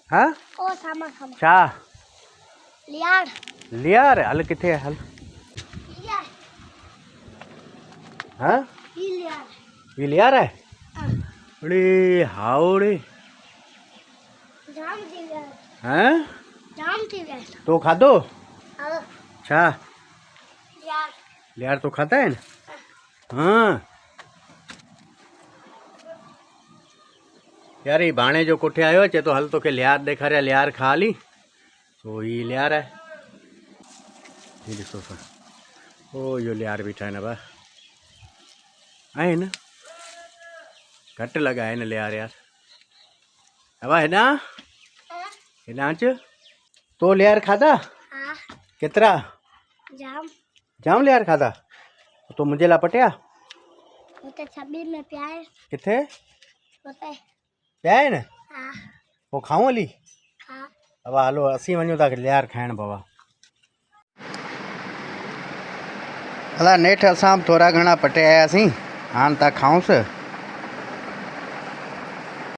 हाँ ओ सामा सामा छा layer layer हल किथे है हल लियार हाँ लियार ये लियार है अरे हावड़े जाम थी लियार हाँ जाम थी लियार तो खाधो हाँ छा लियार लियार तो खाता है ना हाँ यार ये भाणे जो कोठे आयो चे तो हल तो के लियार देखा रहा लियार खा ली तो ये लियार है ये ॾिसो सा ओ यो लियार बीठा है ना बा है ना घट लगा है ना लियार यार अब है ना च तो लियार खादा हाँ कितरा जाम जाम लियार खादा तो मुझे ला पटिया उते छब्बीस में प्यार किथे उते पिया है ना हाँ वो खाऊं हली हाँ अब हलो असी वञूं था लियार खाइण बाबा अला नेठ असां थोरा घणा पटे आयासीं हाणे था खाऊंसि